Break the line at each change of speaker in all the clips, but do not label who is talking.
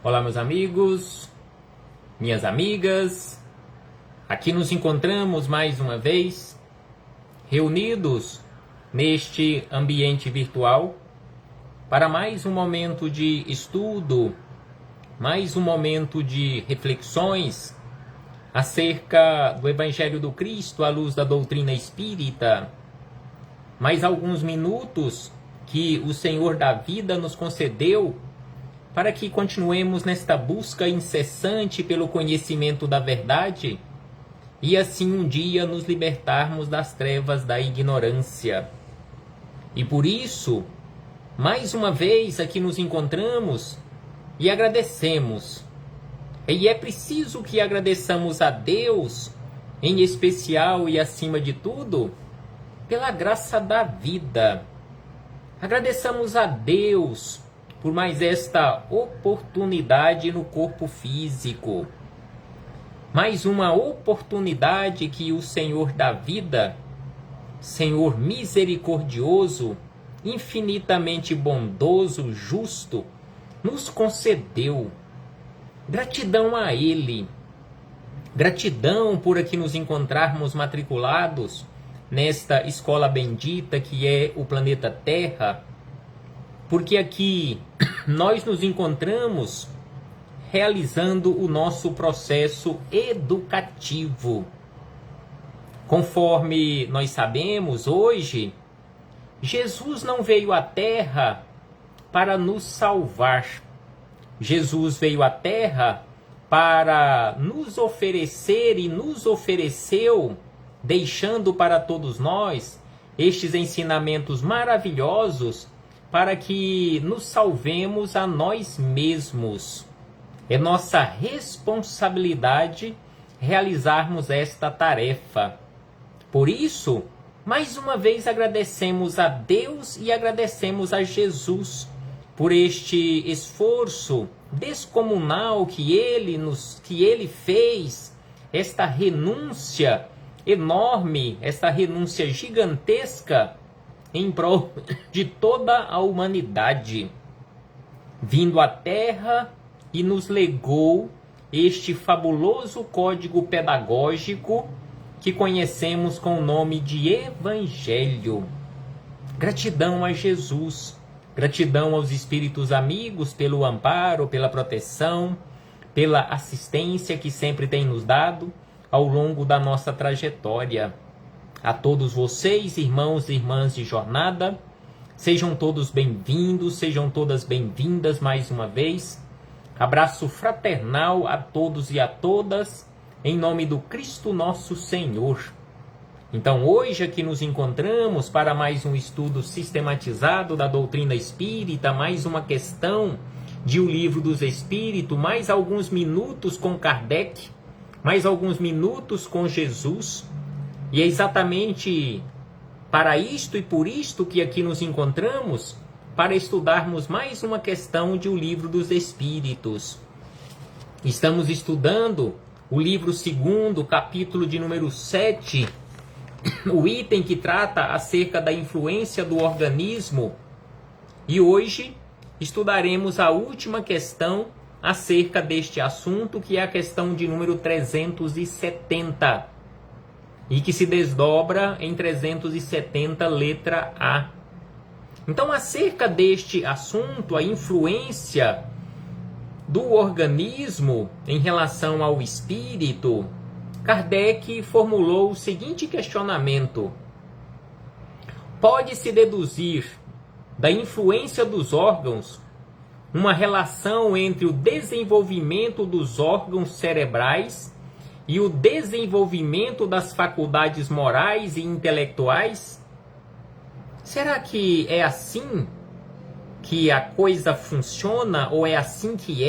Olá, meus amigos, minhas amigas. Aqui nos encontramos mais uma vez, reunidos neste ambiente virtual, para mais um momento de estudo, mais um momento de reflexões acerca do Evangelho do Cristo à luz da doutrina espírita. Mais alguns minutos que o Senhor da vida nos concedeu para que continuemos nesta busca incessante pelo conhecimento da verdade e assim um dia nos libertarmos das trevas da ignorância. E por isso, mais uma vez aqui nos encontramos e agradecemos. E é preciso que agradeçamos a Deus, em especial e acima de tudo, pela graça da vida. Agradeçamos a Deus por mais esta oportunidade no corpo físico. Mais uma oportunidade que o Senhor da vida, Senhor misericordioso, infinitamente bondoso, justo, nos concedeu. Gratidão a Ele. Gratidão por aqui nos encontrarmos matriculados nesta escola bendita que é o planeta Terra, porque aqui nós nos encontramos realizando o nosso processo educativo. Conforme nós sabemos hoje, Jesus não veio à Terra para nos salvar. Jesus veio à Terra para nos oferecer e nos ofereceu, deixando para todos nós estes ensinamentos maravilhosos para que nos salvemos a nós mesmos. É nossa responsabilidade realizarmos esta tarefa. Por isso, mais uma vez agradecemos a Deus e agradecemos a Jesus por este esforço descomunal que ele fez, esta renúncia enorme, esta renúncia gigantesca em prol de toda a humanidade, vindo à Terra e nos legou este fabuloso código pedagógico que conhecemos com o nome de Evangelho. Gratidão a Jesus, gratidão aos espíritos amigos pelo amparo, pela proteção, pela assistência que sempre tem nos dado ao longo da nossa trajetória. A todos vocês, irmãos e irmãs de jornada, sejam todos bem-vindos, sejam todas bem-vindas mais uma vez. Abraço fraternal a todos e a todas, em nome do Cristo nosso Senhor. Então hoje aqui nos encontramos para mais um estudo sistematizado da doutrina espírita, mais uma questão de O Livro dos Espíritos, mais alguns minutos com Kardec, mais alguns minutos com Jesus. E é exatamente para isto e por isto que aqui nos encontramos, para estudarmos mais uma questão de O Livro dos Espíritos. Estamos estudando o livro 2º, capítulo de número 7, o item que trata acerca da influência do organismo. E hoje estudaremos a última questão acerca deste assunto, que é a questão de número 370. E que se desdobra em 370, letra A. Então, acerca deste assunto, a influência do organismo em relação ao espírito, Kardec formulou o seguinte questionamento: pode-se deduzir da influência dos órgãos uma relação entre o desenvolvimento dos órgãos cerebrais e o desenvolvimento das faculdades morais e intelectuais? Será que é assim que a coisa funciona, ou é assim que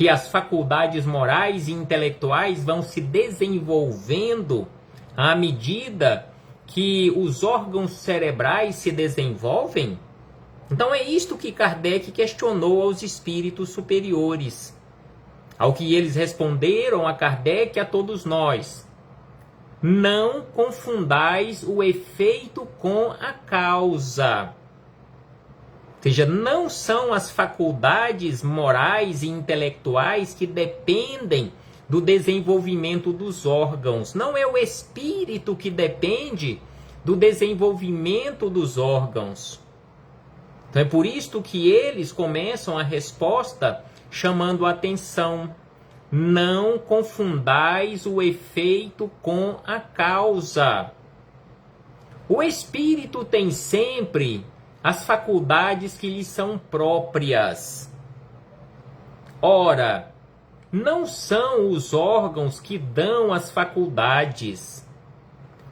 as faculdades morais e intelectuais vão se desenvolvendo à medida que os órgãos cerebrais se desenvolvem? Então é isto que Kardec questionou aos espíritos superiores. Ao que eles responderam a Kardec e a todos nós: não confundais o efeito com a causa. seja, não são as faculdades morais e intelectuais que dependem do desenvolvimento dos órgãos. Não é o espírito que depende do desenvolvimento dos órgãos. Então é por isto que eles começam a resposta chamando a atenção. Não confundais o efeito com a causa. O espírito tem sempre as faculdades que lhe são próprias. Ora, não são os órgãos que dão as faculdades,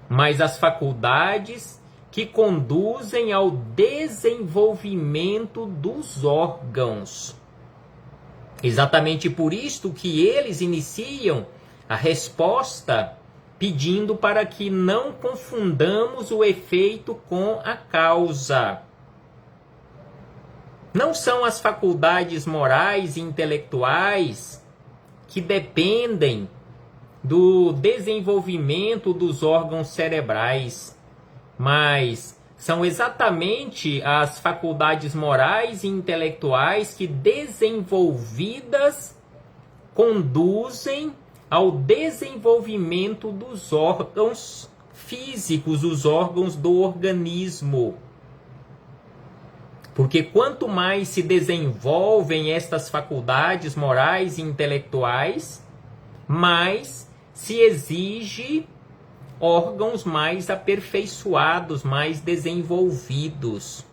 mas as faculdades que conduzem ao desenvolvimento dos órgãos. Exatamente por isto que eles iniciam a resposta pedindo para que não confundamos o efeito com a causa. Não são as faculdades morais e intelectuais que dependem do desenvolvimento dos órgãos cerebrais, mas são exatamente as faculdades morais e intelectuais que, desenvolvidas, conduzem ao desenvolvimento dos órgãos físicos, os órgãos do organismo. Porque quanto mais se desenvolvem estas faculdades morais e intelectuais, mais se exige órgãos mais aperfeiçoados, mais desenvolvidos.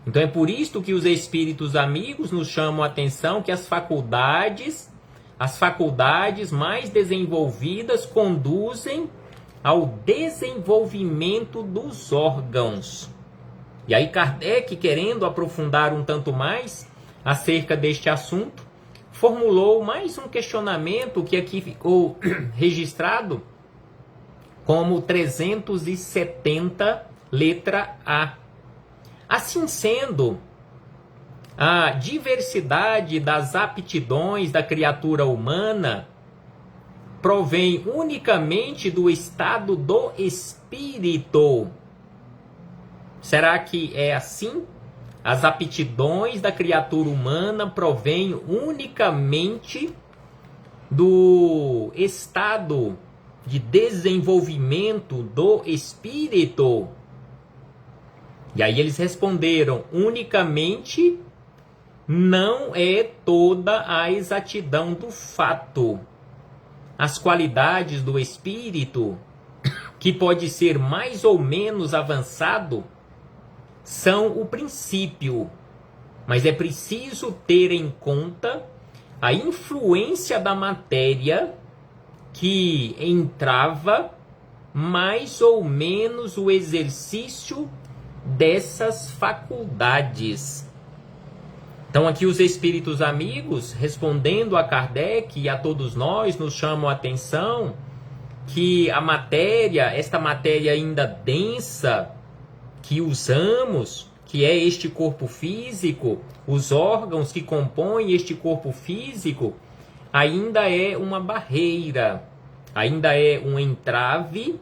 Então é por isto que os espíritos amigos nos chamam a atenção que as faculdades mais desenvolvidas conduzem ao desenvolvimento dos órgãos. E aí Kardec, querendo aprofundar um tanto mais acerca deste assunto, formulou mais um questionamento que aqui ficou registrado como 370, letra A. Assim sendo, a diversidade das aptidões da criatura humana provém unicamente do estado do espírito. Será que é assim? As aptidões da criatura humana provêm unicamente do estado de desenvolvimento do espírito? E aí eles responderam: unicamente não é toda a exatidão do fato. As qualidades do espírito, que pode ser mais ou menos avançado, são o princípio, mas é preciso ter em conta a influência da matéria que entrava mais ou menos o exercício dessas faculdades. Então aqui os espíritos amigos, respondendo a Kardec e a todos nós, nos chamam a atenção que a matéria, esta matéria ainda densa que usamos, que é este corpo físico, os órgãos que compõem este corpo físico, ainda é uma barreira, ainda é um entrave,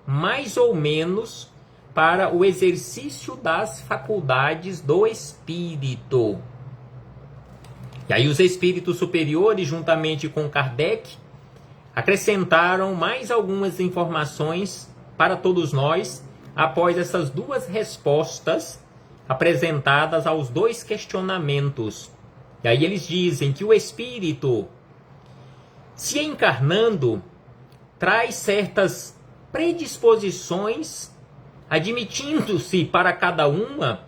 mais ou menos, para o exercício das faculdades do espírito. E aí os espíritos superiores, juntamente com Kardec, acrescentaram mais algumas informações para todos nós, após essas duas respostas apresentadas aos dois questionamentos. E aí eles dizem que o espírito, se encarnando, traz certas predisposições, admitindo-se para cada uma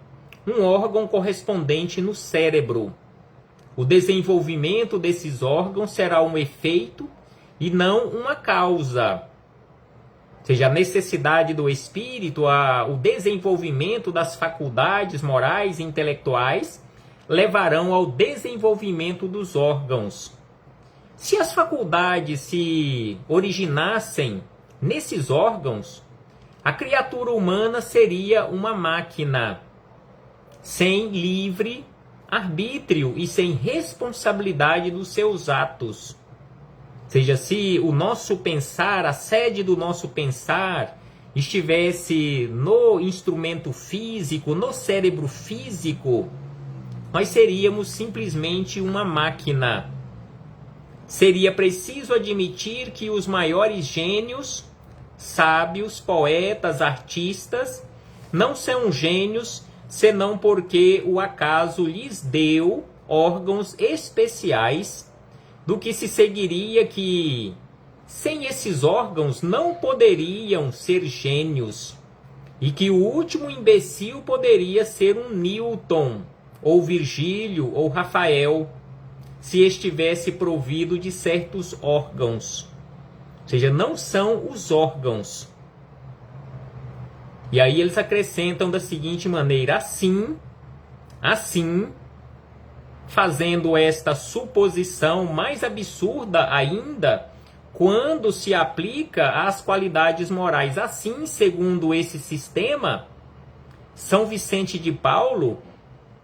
um órgão correspondente no cérebro. O desenvolvimento desses órgãos será um efeito e não uma causa. Ou seja, a necessidade do espírito, o desenvolvimento das faculdades morais e intelectuais levarão ao desenvolvimento dos órgãos. Se as faculdades se originassem nesses órgãos, a criatura humana seria uma máquina, sem livre arbítrio e sem responsabilidade dos seus atos. Ou seja, se o nosso pensar, a sede do nosso pensar, estivesse no instrumento físico, no cérebro físico, nós seríamos simplesmente uma máquina. Seria preciso admitir que os maiores gênios, sábios, poetas, artistas, não são gênios senão porque o acaso lhes deu órgãos especiais, do que se seguiria que, sem esses órgãos, não poderiam ser gênios, e que o último imbecil poderia ser um Newton, ou Virgílio, ou Rafael, se estivesse provido de certos órgãos. Ou seja, não são os órgãos. E aí eles acrescentam da seguinte maneira: assim, fazendo esta suposição mais absurda ainda, quando se aplica às qualidades morais. Assim, segundo esse sistema, São Vicente de Paulo,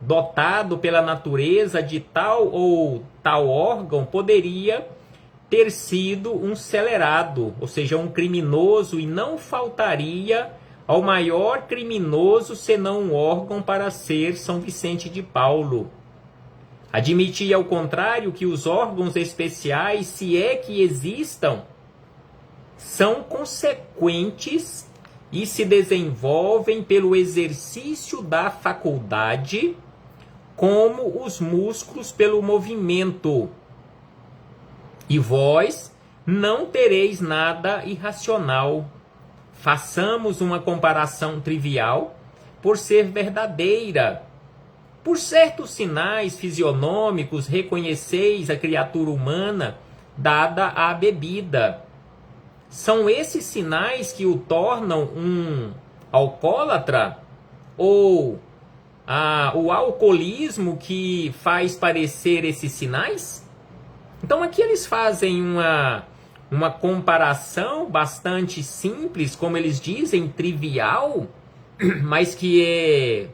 dotado pela natureza de tal ou tal órgão, poderia ter sido um celerado, ou seja, um criminoso, e não faltaria ao maior criminoso senão um órgão para ser São Vicente de Paulo. Admitia, ao contrário, que os órgãos especiais, se é que existam, são consequentes e se desenvolvem pelo exercício da faculdade, como os músculos pelo movimento. E vós não tereis nada irracional. Façamos uma comparação trivial, por ser verdadeira. Por certos sinais fisionômicos reconheceis a criatura humana dada à bebida. São esses sinais que o tornam um alcoólatra? Ou o alcoolismo que faz parecer esses sinais? Então aqui eles fazem uma comparação bastante simples, como eles dizem, trivial, mas que é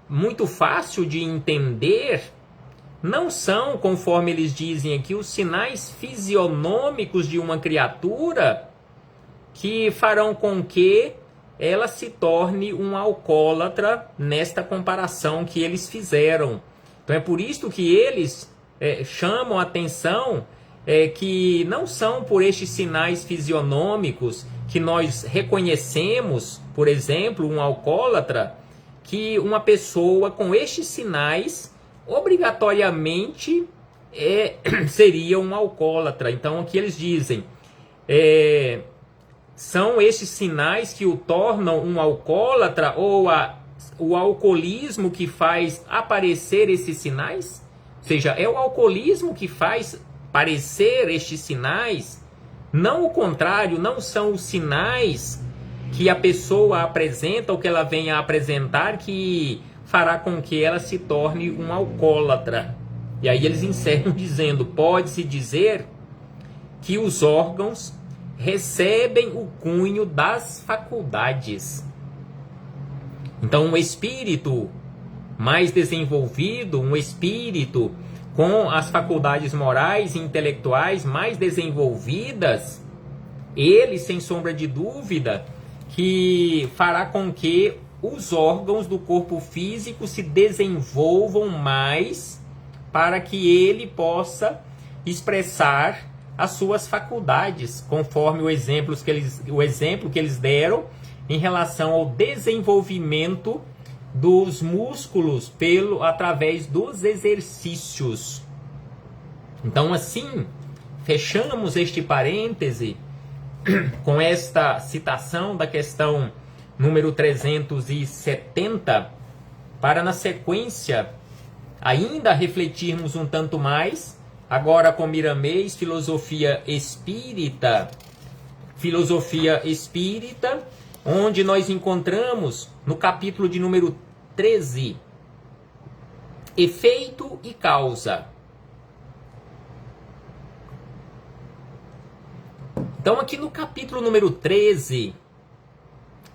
muito fácil de entender. Não são, conforme eles dizem aqui, os sinais fisionômicos de uma criatura que farão com que ela se torne um alcoólatra nesta comparação que eles fizeram. Então é por isso que eles chamam a atenção que não são por estes sinais fisionômicos que nós reconhecemos, por exemplo, um alcoólatra, que uma pessoa com estes sinais obrigatoriamente seria um alcoólatra. Então aqui eles dizem, são estes sinais que o tornam um alcoólatra, ou o alcoolismo que faz aparecer esses sinais? Ou seja, é o alcoolismo que faz parecer estes sinais, não o contrário, não são os sinais que a pessoa apresenta ou que ela venha a apresentar que fará com que ela se torne um alcoólatra. E aí eles encerram dizendo, pode-se dizer que os órgãos recebem o cunho das faculdades. Então um espírito mais desenvolvido, um espírito com as faculdades morais e intelectuais mais desenvolvidas, ele, sem sombra de dúvida, que fará com que os órgãos do corpo físico se desenvolvam mais para que ele possa expressar as suas faculdades, conforme o exemplo que eles deram em relação ao desenvolvimento dos músculos através dos exercícios. Então, assim, fechamos este parêntese com esta citação da questão número 370, para na sequência ainda refletirmos um tanto mais, agora com Miramês, filosofia espírita, onde nós encontramos no capítulo de número 13, efeito e causa. Então aqui no capítulo número 13,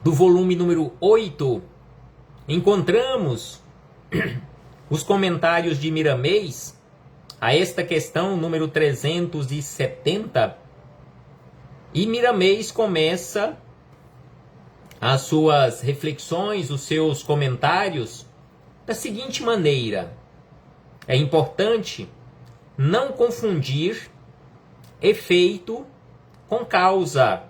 do volume número 8, encontramos os comentários de Miramês a esta questão número 370, e Miramês começa as suas reflexões, os seus comentários, da seguinte maneira: é importante não confundir efeito com causa.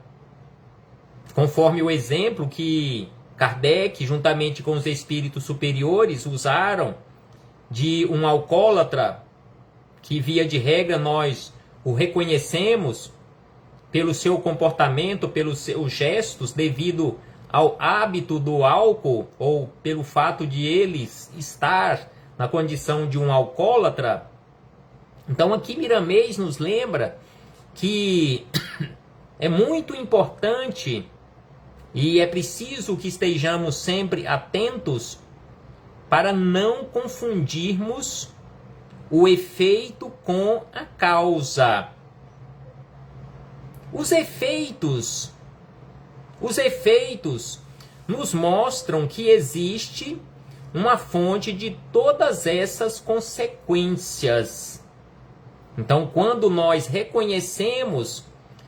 Conforme o exemplo que Kardec, juntamente com os espíritos superiores, usaram de um alcoólatra, que via de regra nós o reconhecemos pelo seu comportamento, pelos seus gestos, devido ao hábito do álcool, ou pelo fato de ele estar na condição de um alcoólatra. Então aqui Miramês nos lembra que é muito importante e é preciso que estejamos sempre atentos para não confundirmos o efeito com a causa. Os efeitos nos mostram que existe uma fonte de todas essas consequências. Então, quando nós reconhecemos,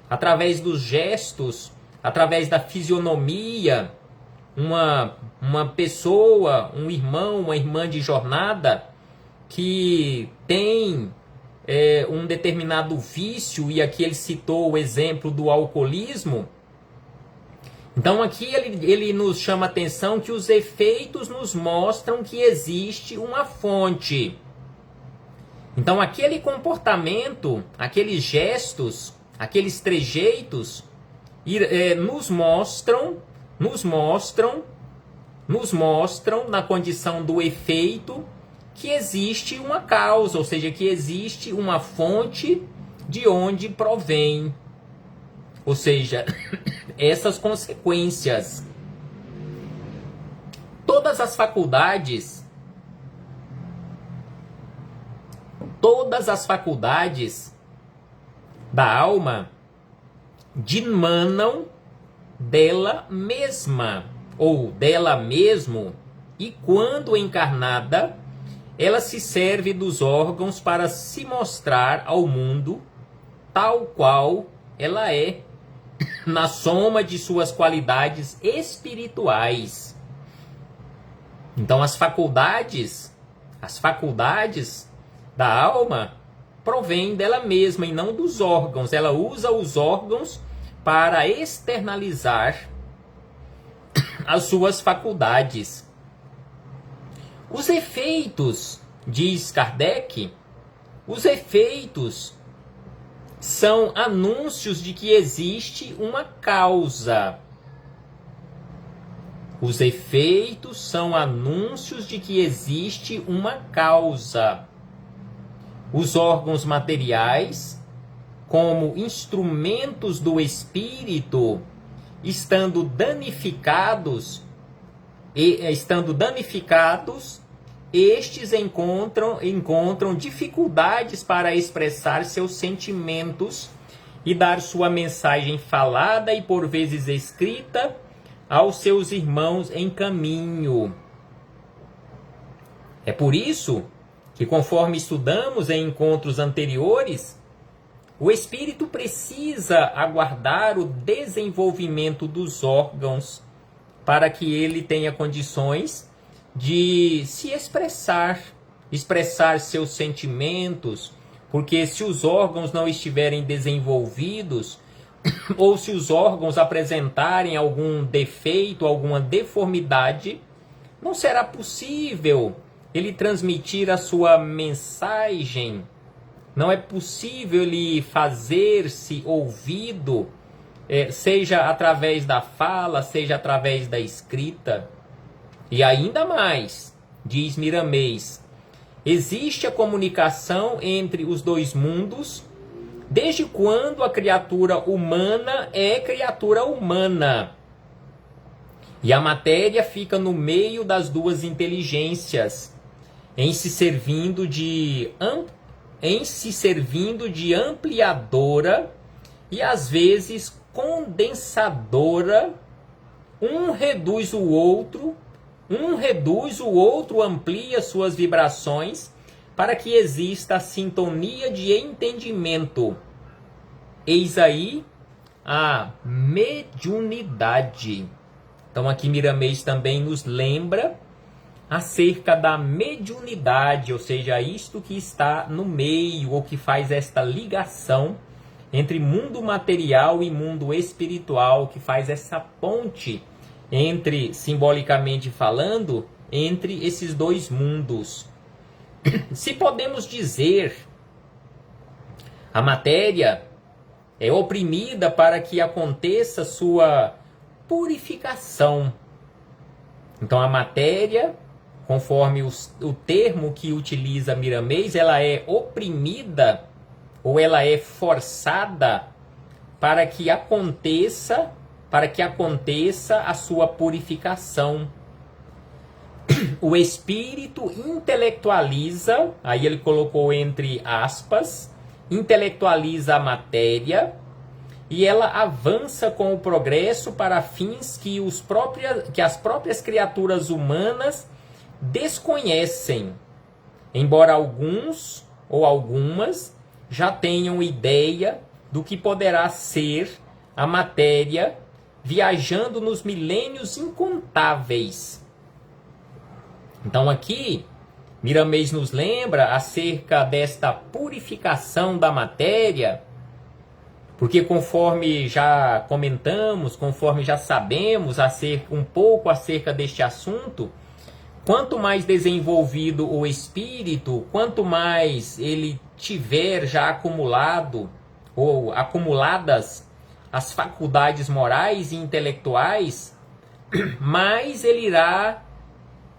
através dos gestos, através da fisionomia, uma pessoa, um irmão, uma irmã de jornada, que tem um determinado vício, e aqui ele citou o exemplo do alcoolismo. Então aqui ele nos chama a atenção que os efeitos nos mostram que existe uma fonte. Então aquele comportamento, aqueles gestos, aqueles trejeitos nos mostram na condição do efeito que existe uma causa, ou seja, que existe uma fonte de onde provém. Ou seja, essas consequências. Todas as faculdades da alma dimanam dela mesma, ou dela mesmo, e quando encarnada, ela se serve dos órgãos para se mostrar ao mundo tal qual ela é, na soma de suas qualidades espirituais. Então as faculdades da alma provêm dela mesma e não dos órgãos. Ela usa os órgãos para externalizar as suas faculdades. Os efeitos, diz Kardec, os efeitos são anúncios de que existe uma causa. Os efeitos são anúncios de que existe uma causa. Os órgãos materiais, como instrumentos do espírito, estando danificados, estes encontram dificuldades para expressar seus sentimentos e dar sua mensagem falada e por vezes escrita aos seus irmãos em caminho. É por isso que, conforme estudamos em encontros anteriores, o espírito precisa aguardar o desenvolvimento dos órgãos para que ele tenha condições de se expressar seus sentimentos, porque se os órgãos não estiverem desenvolvidos, ou se os órgãos apresentarem algum defeito, alguma deformidade, não será possível ele transmitir a sua mensagem, não é possível ele fazer-se ouvido, seja através da fala, seja através da escrita. E ainda mais, diz Miramês, existe a comunicação entre os dois mundos desde quando a criatura humana é criatura humana. E a matéria fica no meio das duas inteligências, em se servindo de ampliadora e às vezes condensadora. Um reduz o outro amplia suas vibrações para que exista a sintonia de entendimento. Eis aí a mediunidade. Então aqui Miramês também nos lembra acerca da mediunidade, ou seja, isto que está no meio, ou que faz esta ligação entre mundo material e mundo espiritual, que faz essa ponte entre, simbolicamente falando, entre esses dois mundos. Se podemos dizer, a matéria é oprimida para que aconteça sua purificação. Então a matéria, conforme o termo que utiliza Miramês, ela é oprimida ou ela é forçada para que aconteça a sua purificação. O espírito intelectualiza, aí ele colocou entre aspas, intelectualiza a matéria e ela avança com o progresso para fins que as próprias criaturas humanas desconhecem, embora alguns ou algumas já tenham ideia do que poderá ser a matéria viajando nos milênios incontáveis. Então aqui, Miramês nos lembra acerca desta purificação da matéria, porque conforme já comentamos, conforme já sabemos um pouco acerca deste assunto, quanto mais desenvolvido o espírito, quanto mais ele tiver já acumulado ou acumuladas as faculdades morais e intelectuais, mais ele irá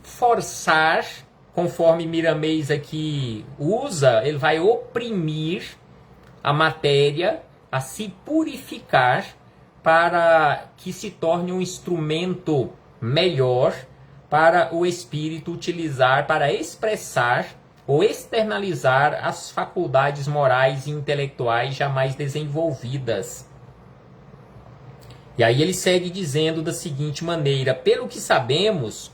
forçar, conforme Miramês aqui usa, ele vai oprimir a matéria a se purificar para que se torne um instrumento melhor para o espírito utilizar para expressar ou externalizar as faculdades morais e intelectuais jamais desenvolvidas. E aí ele segue dizendo da seguinte maneira: pelo que sabemos,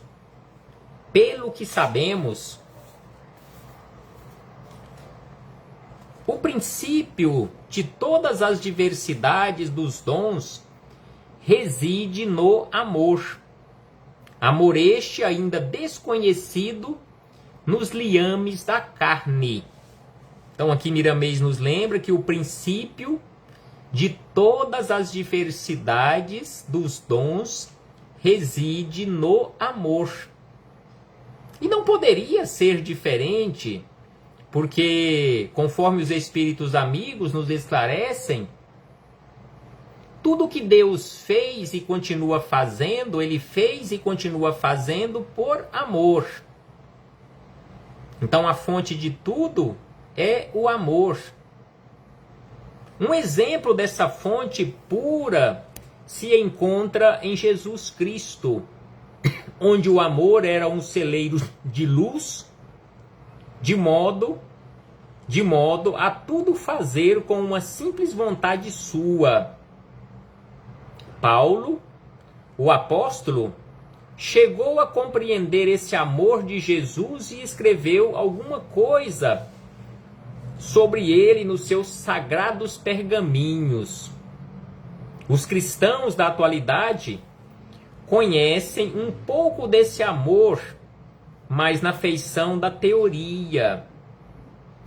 o princípio de todas as diversidades dos dons reside no amor. Amor este ainda desconhecido nos liames da carne. Então aqui Miramês nos lembra que o princípio de todas as diversidades dos dons reside no amor. E não poderia ser diferente, porque conforme os espíritos amigos nos esclarecem, tudo que Deus fez e continua fazendo, Ele fez e continua fazendo por amor. Então a fonte de tudo é o amor. Um exemplo dessa fonte pura se encontra em Jesus Cristo, onde o amor era um celeiro de luz, de modo a tudo fazer com uma simples vontade sua. Paulo, o apóstolo, chegou a compreender esse amor de Jesus e escreveu alguma coisa sobre ele nos seus sagrados pergaminhos. Os cristãos da atualidade conhecem um pouco desse amor, mas na feição da teoria.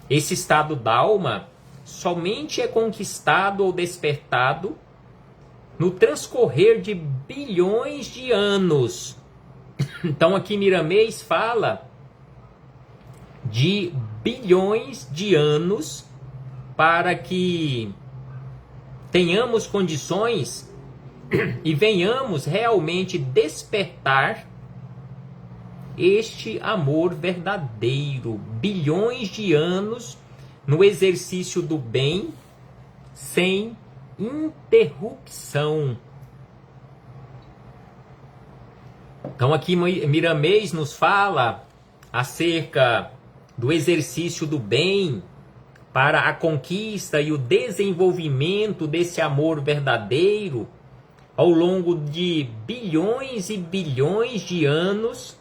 Esse estado d'alma somente é conquistado ou despertado no transcorrer de bilhões de anos. Então aqui Miramês fala de bilhões de anos para que tenhamos condições e venhamos realmente despertar este amor verdadeiro. Bilhões de anos no exercício do bem sem interrupção. Então aqui Miramês nos fala acerca do exercício do bem para a conquista e o desenvolvimento desse amor verdadeiro ao longo de bilhões e bilhões de anos,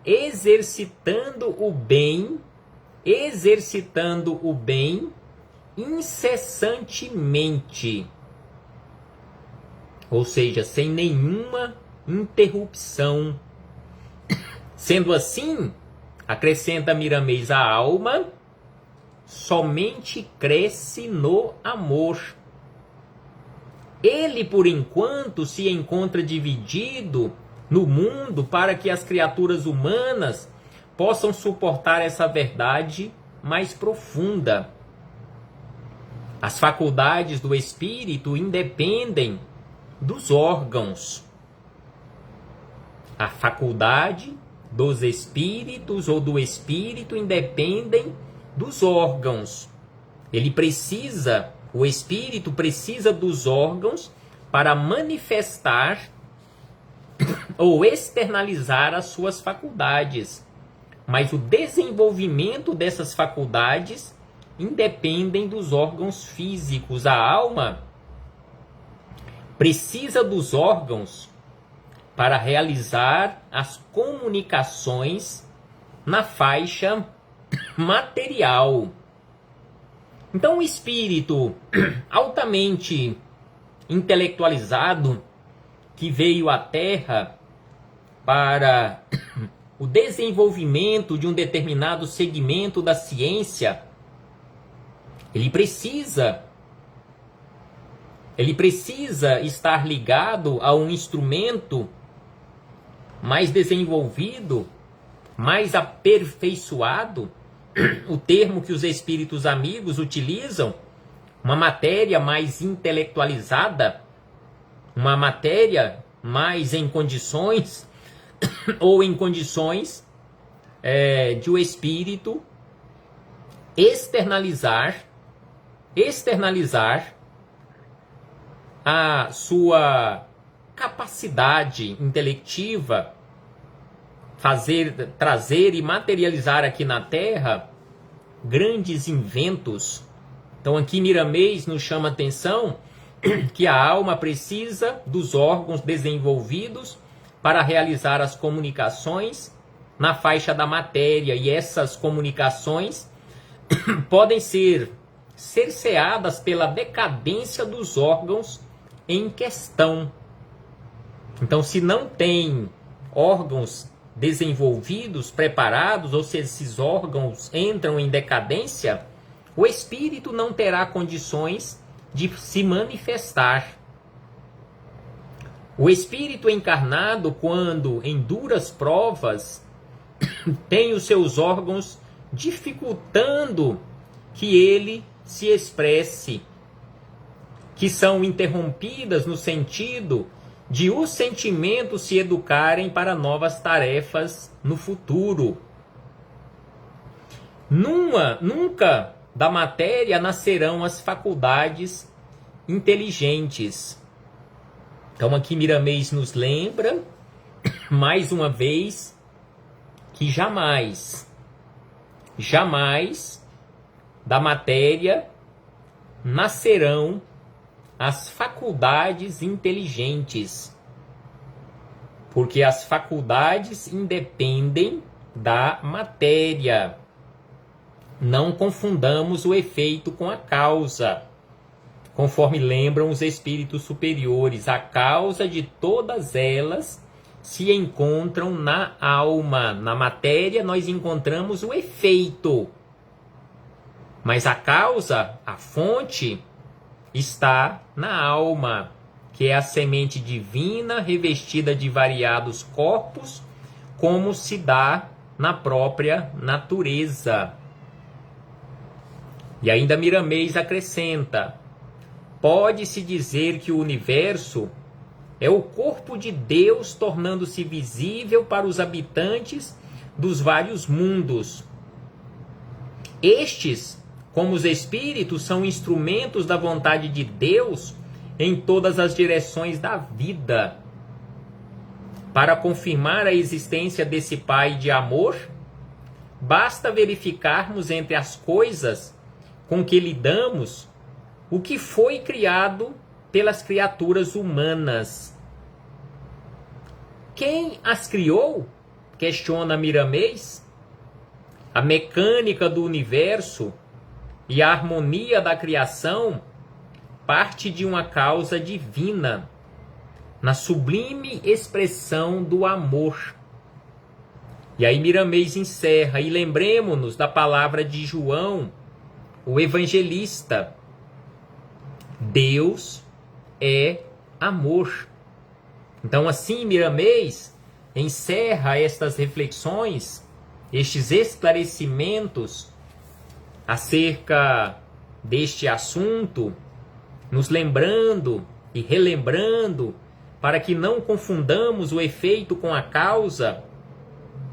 exercitando o bem incessantemente. Ou seja, sem nenhuma interrupção. Sendo assim, acrescenta Miramês, a alma somente cresce no amor. Ele, por enquanto, se encontra dividido no mundo para que as criaturas humanas possam suportar essa verdade mais profunda. As faculdades do espírito independem dos órgãos. A faculdade dos espíritos ou do espírito independem dos órgãos. O espírito precisa dos órgãos para manifestar ou externalizar as suas faculdades. Mas o desenvolvimento dessas faculdades independem dos órgãos físicos. A alma precisa dos órgãos para realizar as comunicações na faixa material. Então, o espírito altamente intelectualizado que veio à Terra para o desenvolvimento de um determinado segmento da ciência, ele precisa estar ligado a um instrumento mais desenvolvido, mais aperfeiçoado, o termo que os espíritos amigos utilizam, uma matéria mais intelectualizada, uma matéria mais em condições, ou em condições de o espírito externalizar a sua capacidade intelectiva, trazer e materializar aqui na Terra grandes inventos. Então aqui Miramês nos chama a atenção que a alma precisa dos órgãos desenvolvidos para realizar as comunicações na faixa da matéria, e essas comunicações podem ser cerceadas pela decadência dos órgãos em questão. Então, se não tem órgãos desenvolvidos, preparados, ou se esses órgãos entram em decadência, o espírito não terá condições de se manifestar. O espírito encarnado, quando em duras provas, tem os seus órgãos dificultando que ele se expresse, que são interrompidas no sentido de os sentimentos se educarem para novas tarefas no futuro. Nunca da matéria nascerão as faculdades inteligentes. Então aqui Miramês nos lembra, mais uma vez, que jamais da matéria nascerão as faculdades inteligentes, porque as faculdades independem da matéria. Não confundamos o efeito com a causa. Conforme lembram os espíritos superiores, a causa de todas elas se encontram na alma. Na matéria nós encontramos o efeito, mas a causa, a fonte, está na alma, que é a semente divina revestida de variados corpos, como se dá na própria natureza. E ainda Miramês acrescenta: pode-se dizer que o universo é o corpo de Deus tornando-se visível para os habitantes dos vários mundos. Estes, como os espíritos, são instrumentos da vontade de Deus em todas as direções da vida. Para confirmar a existência desse Pai de amor, basta verificarmos entre as coisas com que lidamos o que foi criado pelas criaturas humanas. Quem as criou? Questiona Miramês. A mecânica do universo e a harmonia da criação parte de uma causa divina, na sublime expressão do amor. E aí Miramês encerra, e lembremos-nos da palavra de João, o evangelista. Deus é amor. Então assim Miramês encerra estas reflexões, estes esclarecimentos acerca deste assunto, nos lembrando e relembrando, para que não confundamos o efeito com a causa,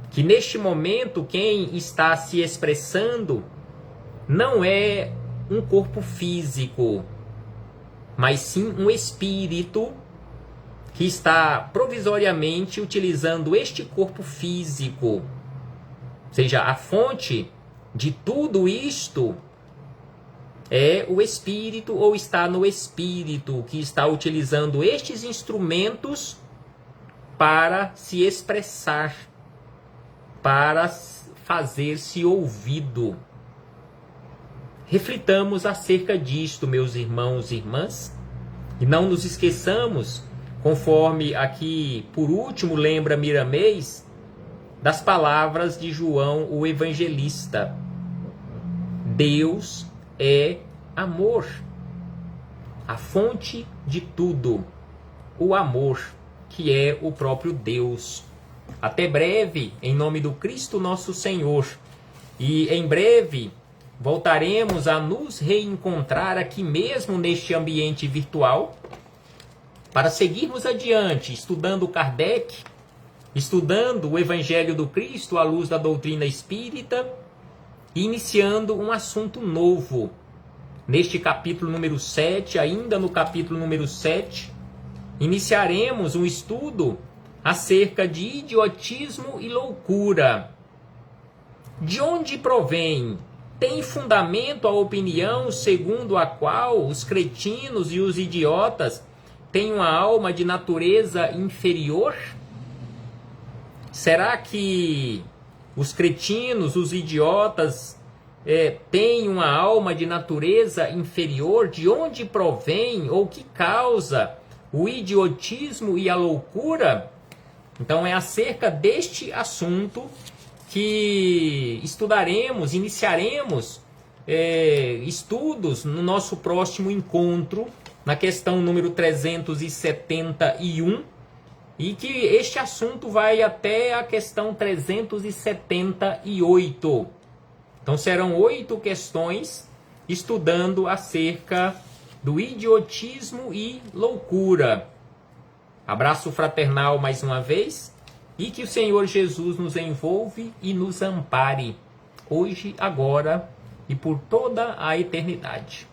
que neste momento quem está se expressando não é um corpo físico, mas sim um espírito que está provisoriamente utilizando este corpo físico. Ou seja, a fonte de tudo isto é o espírito, ou está no espírito que está utilizando estes instrumentos para se expressar, para fazer-se ouvido. Reflitamos acerca disto, meus irmãos e irmãs, e não nos esqueçamos, conforme aqui por último lembra Miramês, das palavras de João o evangelista. Deus é amor, a fonte de tudo, o amor, que é o próprio Deus. Até breve, em nome do Cristo nosso Senhor. E em breve voltaremos a nos reencontrar aqui mesmo neste ambiente virtual, para seguirmos adiante, estudando Kardec, estudando o Evangelho do Cristo à luz da doutrina espírita, e iniciando um assunto novo. Neste capítulo número 7, ainda no capítulo número 7, iniciaremos um estudo acerca de idiotismo e loucura. De onde provém? Tem fundamento a opinião segundo a qual os cretinos e os idiotas têm uma alma de natureza inferior? Será que os cretinos, os idiotas, têm uma alma de natureza inferior? De onde provém ou que causa o idiotismo e a loucura? Então é acerca deste assunto que estudaremos, iniciaremos estudos no nosso próximo encontro, na questão número 371, e que este assunto vai até a questão 378. Então serão 8 questões estudando acerca do idiotismo e loucura. Abraço fraternal mais uma vez, e que o Senhor Jesus nos envolve e nos ampare, hoje, agora e por toda a eternidade.